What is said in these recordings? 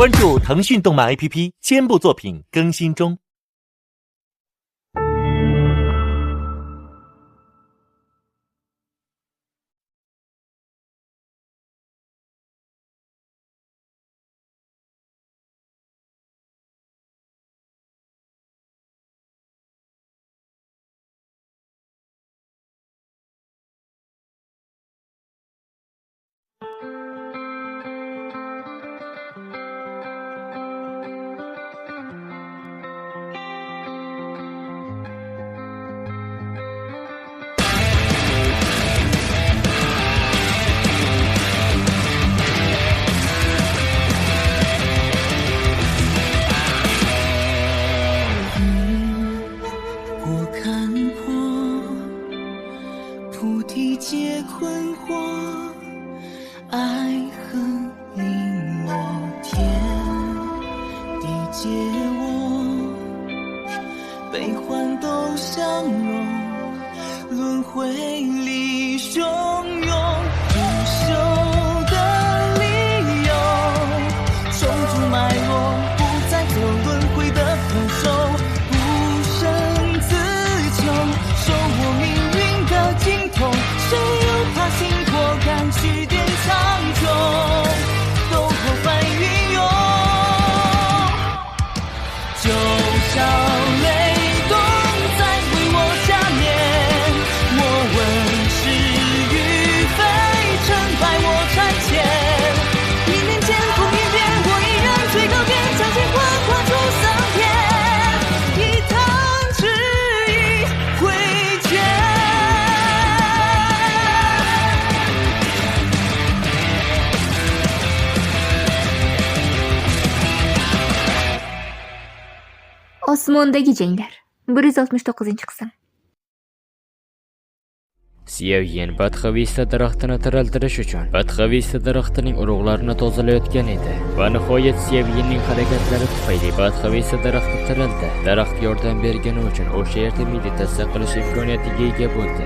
关注腾讯动漫 APP， 肩部作品更新中。Osmondagi janglar 169-qism. Siyevyen Badxavista daraxtini tirildirish uchun Badxavista daraxtining urug'larini tozalayotgan edi va nihoyat Siyevyenning harakatlari tufayli Badxavista daraxti tirildi. Daraxt yordam bergani uchun o'sha yerda meditatsiya qilish imkoniyatiga ega bo'ldi.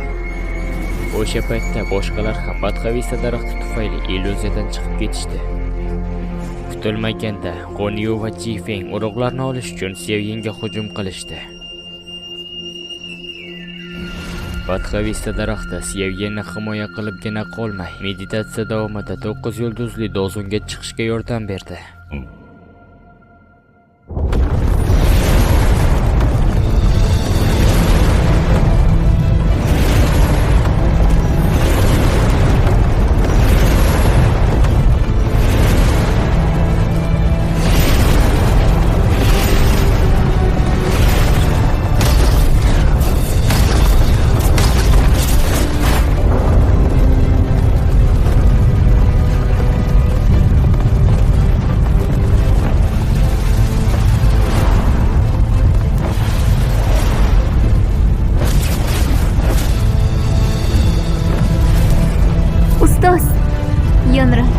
O'sha paytda boshqalar ham Badxavista daraxti tufayli illyuziyadan chiqib ketishdi. Kutilmaganda Gonyu va Jifeng urug'larni olish uchun Siyevyenga hujum qilishdi. Badxavista daraxti Siyevyenni himoya qilibgina qolmay, meditatsiya davomida 9 yulduzli dozunga chiqishga yordam berdi. Ustoz, Yonran,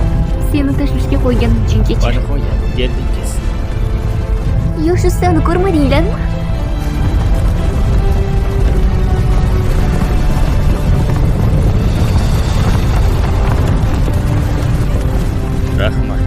seni tashvishga qo'yganim uchun kechir. Nihoyat keldingiz. Yosh ustani ko'rmadinglarmi? Rahmat.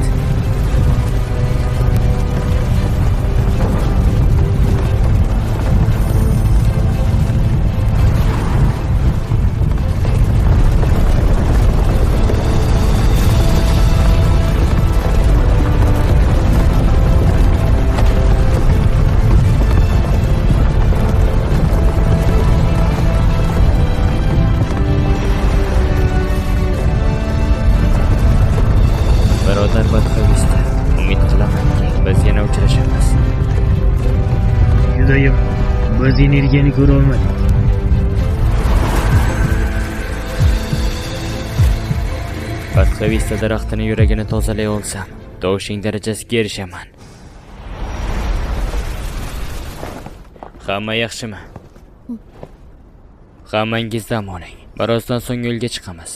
Birodar Badxavista, umid qilamanki, biz yana uchrashamiz. Judayam, biz energiyani ko'ra olmadik. Badxavista daraxtini yuragini tozalay olsam, tovushing darajasiga erishaman. Hamma yaxshimi? Hammangiz dam oling. Birozdan so'ng yo'lga chiqamiz.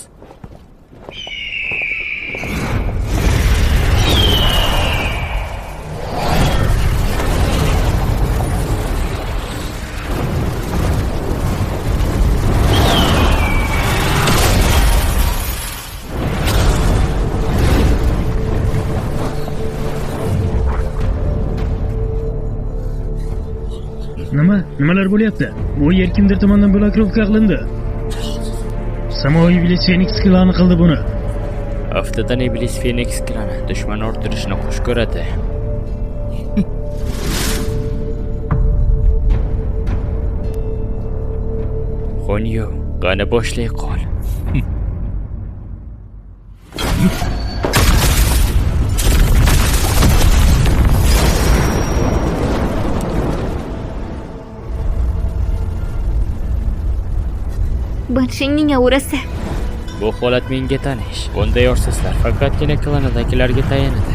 Nimalar bo'lyapti? Bu yer kimdir tomonidan blokirovka qilindi. Samoviy iblis Feniks klani qildi buni. Haftadan iblis Feniks klani dushman orttirishni xush ko'radi. Xonyo, qani boshlay qol. Banshingning aurasi. Bu holat menga tanish. Bunday orsizlar faqatgina klanidagilarga tayanadi.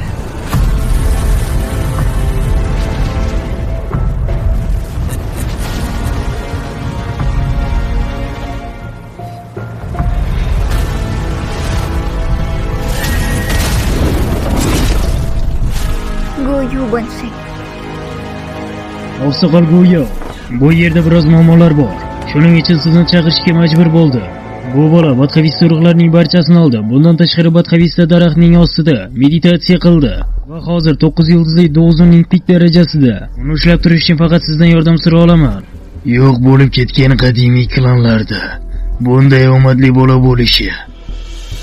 Go'yo Banshing. Oqsoqol go'yo. Bu yerda biroz muammolar bor. Shuning uchun sizni chaqirishga majbur bo'ldi. Bu bola badxavista urug'larning barchasini oldi. Bundan tashqari badxavista daraxtning ostida meditatsiya qildi va hozir 9 yulduzli dozonning pik darajasida. Uni ushlab turish uchun faqat sizdan yordam so'ra olaman. Yo'q bo'lib ketgan qadimiy klanlarda bunday omadli bola bo'lishi.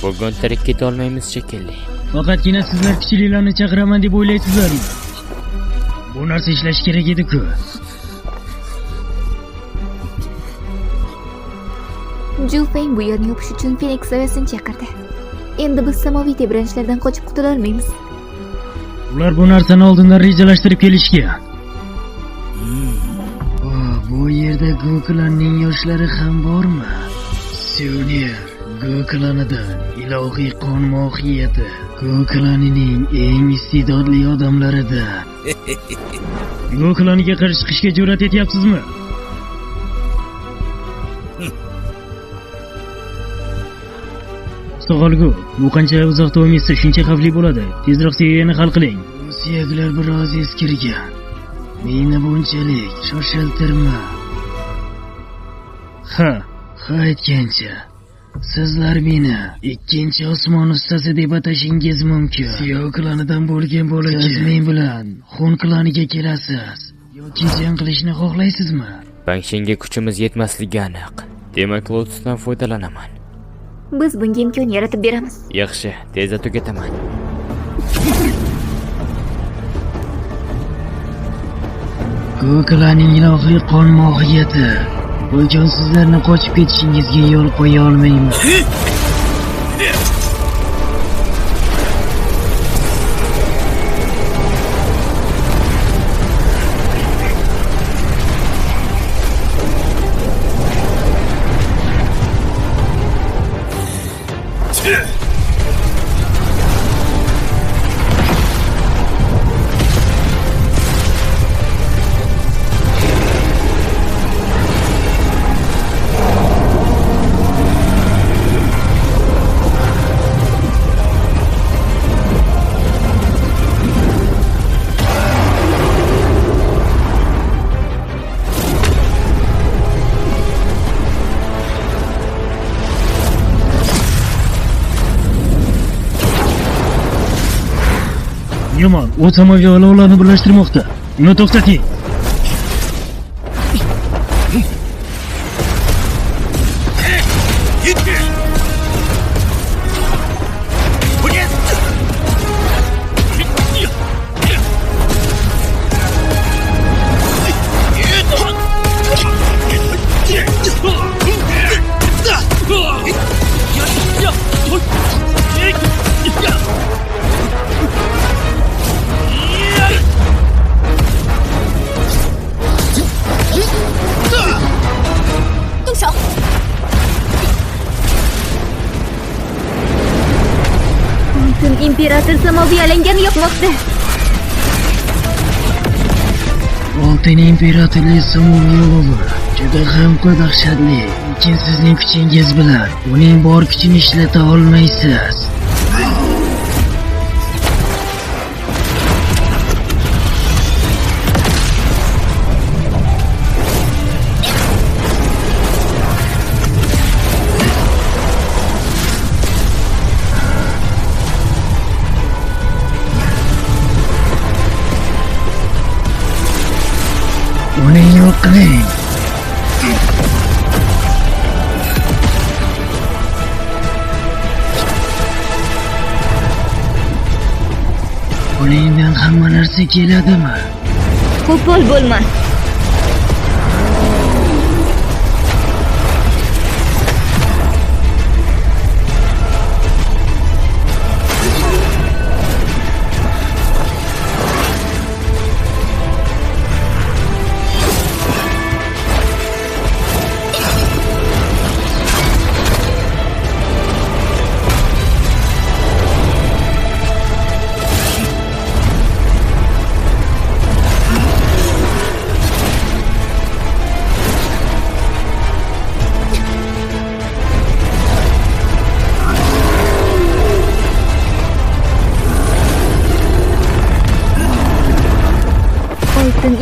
Bugun tirik keta olmaymiz shekilli. Faqatgina sizlar kuchlilarni chaqiraman deb o'ylaysizlarmi? Bu narsa ishlash kerak edi-ku. Julfeng bu yerni yopish uchun Feniks savasini chaqirdi. Endi biz samoviy tebranishlardan qochib qutula olmaymiz. Ular bu narsani oldindan rejalashtirib kelishgan. Bu yerda Goklanning yoshlari ham bormi? Suvnir Goklanidan ilohiy qon mohiyati, Goklanining eng iste'dodli odamlaridan. Goklaniga qarshi chiqishga jur'at etyapsizmi? So'g'algu, bu qancha uzoq davom etsa shuncha xavfli bo'ladi. Tezroq seviyani hal qiling. Bu suyaklar biroz eskirgan. Meni bunchalik shoshiltirma. Ha aytgancha. Sizlar meni ikkinchi osmon ustasi deb atashingiz mumkin. Siyo klanidan bo'lgan bo'lagi. Siz men bilan Xun klaniga kelasiz. Yoki jang qilishni xohlaysizmi? Banshingga kuchimiz yetmasligi aniq. Demak, Lotusdan foydalanaman. Biz bunga imkon yaratib beramiz. Yaxshi, tezda tugataman. Goklaning ilohiy qon mohiyati. Bugun sizlarni qochib ketishingizga yo'l qo'ya olmayman. Yomon, o samoviy olovlarni birlashtirmoqda. Uni to'xtating. imperator samoviy alangani yoqmoqda. Oltin imperatorli samoviy olovi juda ham dahshatli. Lekin sizning kuchingiz bilan uning bor kuchini ishlata olmaysiz. Uni yo'q qiling. Qo'lingdan hamma narsa keladimi? Qo'pol bo'lma.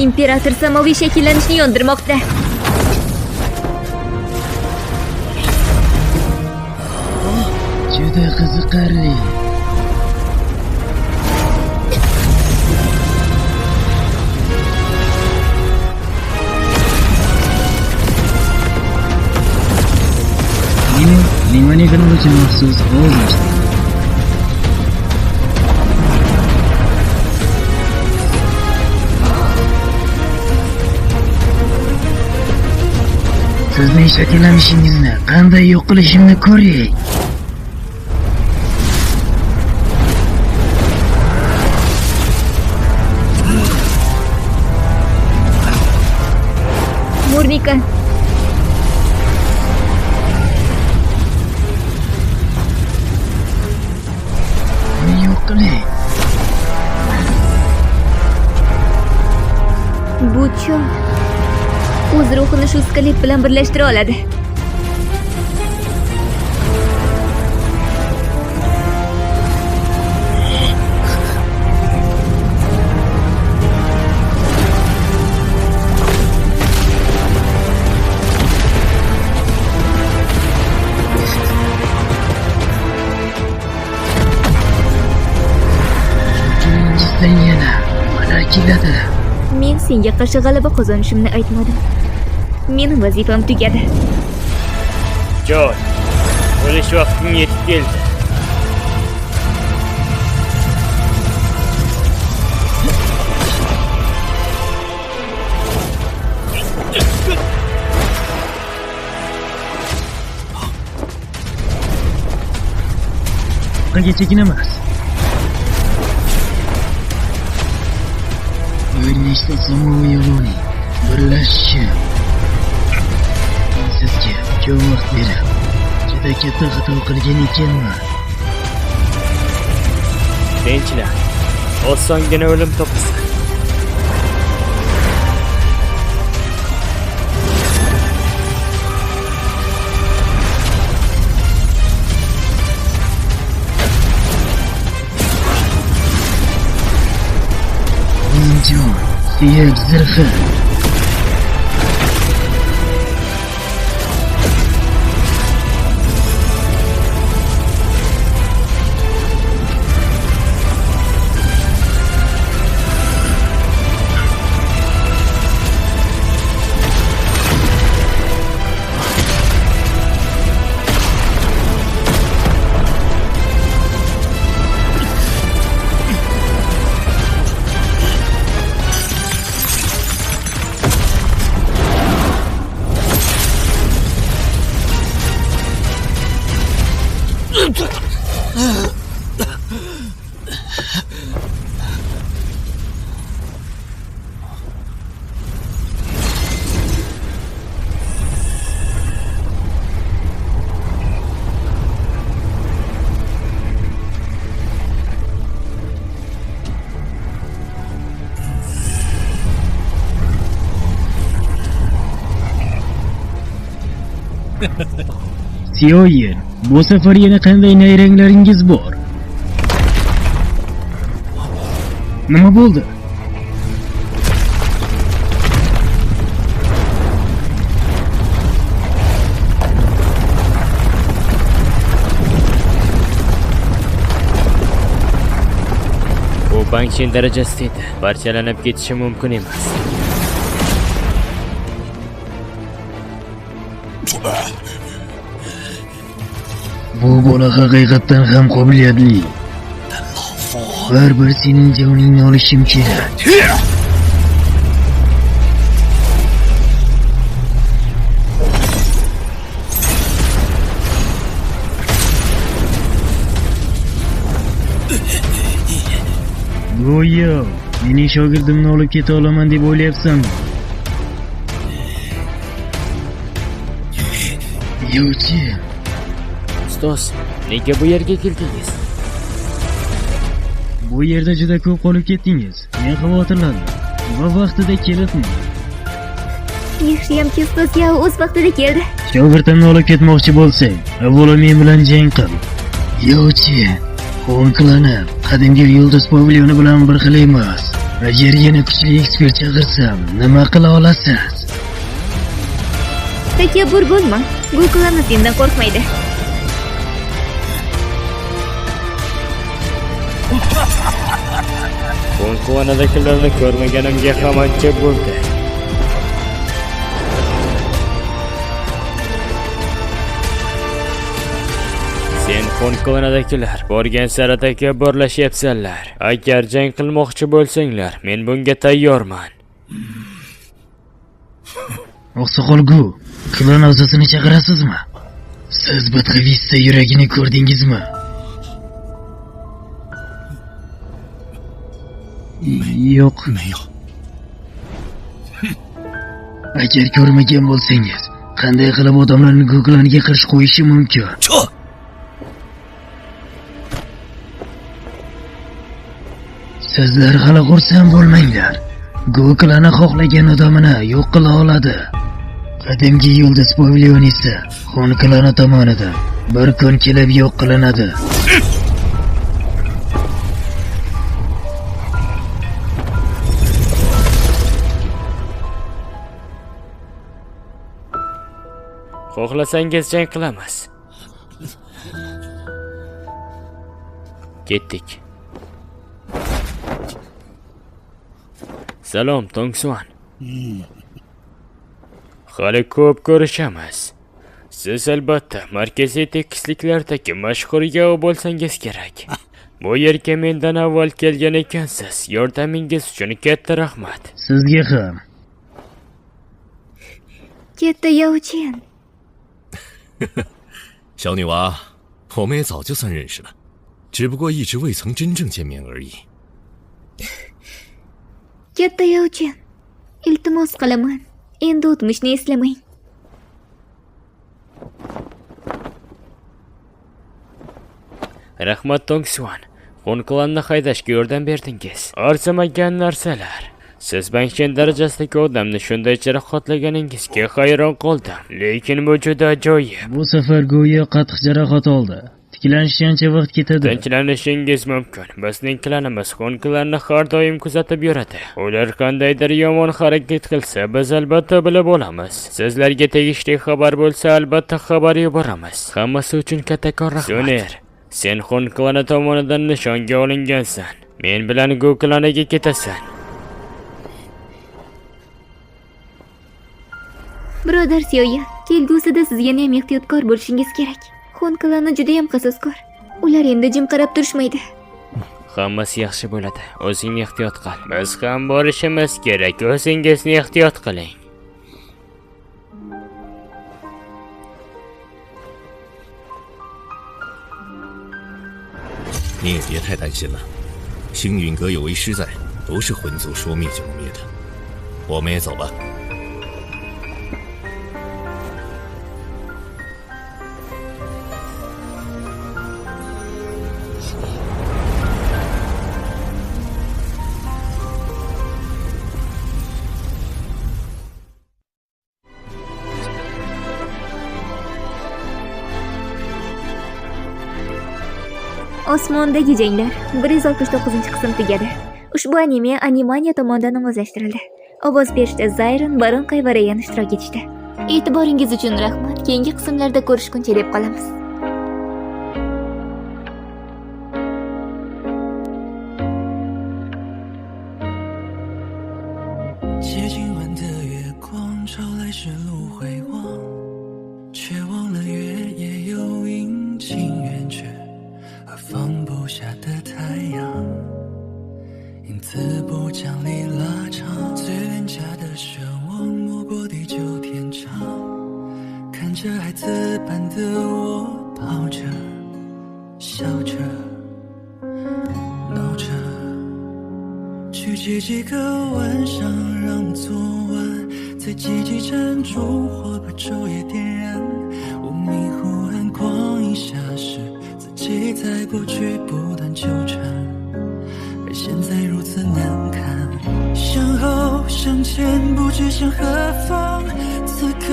İmperator samoviy shakllanishni yondirmoqda. Juda qiziqarli. Nimani qilib uchun maxsus ovoz Sizning shakllanishingizni qanday yo'q qilishimni ko'ring. Murnika. Uni yo'q qiling. Bu chol o'z ruhini shu skelet bilan birlashtira oladi. Sen yana mana keladi. Men senga qarshi g'alaba qozonishimni aytmadim. Mening vazifam tugadi. Joy. O'lish vaqting yetib keldi. Qayga chekinamas. Bir nechta samoviy yo'lning birlashishi sizga ko'p vaqt berib, juda katta xato qilgan ekanman. Tinchlan. Osongina o'lim topasan. Jon, suyak zirhi. Sioyin, bu safar yana qanday nayranglaringiz bor? Nima bo'ldi? Bu Banshin darajasida edi. Parchalanib ketishi mumkin emas. Bu bola haqiqatdan ham qobiliyatli. Baribir sening joningni olishim kerak. Go'yo mening shogirdimni olib keta olaman deb o'ylayapsanmi? Yo'chi, Ustoz, nega bu yerga keldingiz? bu yerda juda ko'p qolib ketdingiz. Men xavotirlandim va vaqtida kelibman. Yaxshiyamki ustoz Yao o'z vaqtida keldi. Shogirdimni olib ketmoqchi bo'lsang, avvalo men bilan jang qil. Yo'chi, Xon klani qadimgi yulduz pavilyoni bilan bir xil emas. Agar yana kuchli ekspert chaqirsam, nima qila olasiz? Takabbur bo'lma. Bu klani sendan qo'rqmaydi. Konkuvanadagilarni ko'rmaganimga ham ancha bo'ldi. Sen konkuvanadagilar borgan sari takabburlashyapsanlar. Agar jang qilmoqchi bo'lsanglar, men bunga tayyorman. Oqsoqolgu, klan a'zosini chaqirasizmi? Siz Batxavista yuragini ko'rdingizmi? Yo'q. Agar ko'rmagan bo'lsangiz, qanday qilib odamlarni Go'klaniga qarshi qo'yishi mumkin? Sizlar hali xursand bo'lmanglar. Go'klani xohlagan odamini yo'q qila oladi. Qadimgi yulduz pavilyoni esa Xon klani tomonidan bir kun kelib yo'q qilinadi. Xohlasangiz jang qilamiz. Ketdik. Salom, Tongsuan. Hali ko'p ko'rishamiz. Siz albatta markaziy tekisliklardagi mashhur Yao bo'lsangiz kerak. Bu yerga mendan avval kelgan ekansiz. Yordamingiz uchun katta rahmat. Sizga ham. Katta Yaochen. 小女娃，我们也早就算认识了，只不过一直未曾真正见面而已。 Katta Yaochen. Iltimos qilaman. Endi o'tmishni eslamang. Rahmat Tongsuan. Xon klanni haydashga yordam berdingiz. Arzimagan narsalar. Siz Bangshen darajasidagi odamni shunday jarohatlaganingizga hayron qoldim. Lekin bu juda ajoyib. Bu safar go'yo qattiq jarohat oldi. Tiklanish ancha vaqt ketadi. Tinchalanishingiz mumkin. Bizning klanimiz Xon klanni har doim kuzatib yuradi. Ular qandaydir yomon harakat qilsa, biz albatta bilib olamiz. Sizlarga tegishli xabar bo'lsa, albatta xabar yuboramiz. Hammasi uchun kattakon rahmat. Suner, sen Xon klani tomonidan nishonga olingansan. Men bilan Go klaniga ketasan. Birodar Sioya, kelgusida siz yana ham ehtiyotkor bo'lishingiz kerak. Xon klani juda ham qasos-kor. Ular endi jim qarab turishmaydi. Hammasi yaxshi bo'ladi. O'zingni ehtiyot qil. Biz ham borishimiz kerak. O'zingizni ehtiyot qiling. 你也别太担心了，星陨阁有为师在，不是魂族说灭就灭的。我们也走吧。 Osmondagi janglar 169-qism tugadi. Ushbu anime Animaniya tomonidan ovozlashtirildi. Ovoz berishda Zayron, Baronqay va Rayan ishtirok etishdi. E'tiboringiz uchun rahmat. Keyingi qismlarda ko'rishguncha deb qolamiz. 过地久天长，看着孩子般的我跑着笑着闹着，聚集几个晚上，让昨晚在积极tranh烛火把昼夜点燃。我迷糊暗光一下时，自己在过去不断纠缠，而现在如此难堪。向后向前不知向何方，此刻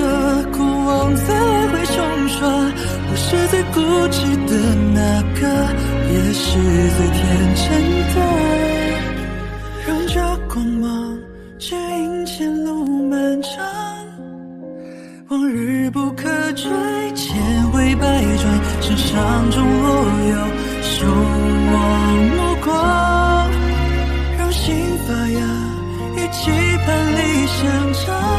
过往在来回冲刷。我是最固执的那个，也是最天真的，让这光芒指引前路漫长。往日不可追，千回百转，身上中若有守望目光，让心发芽，与期盼里生长。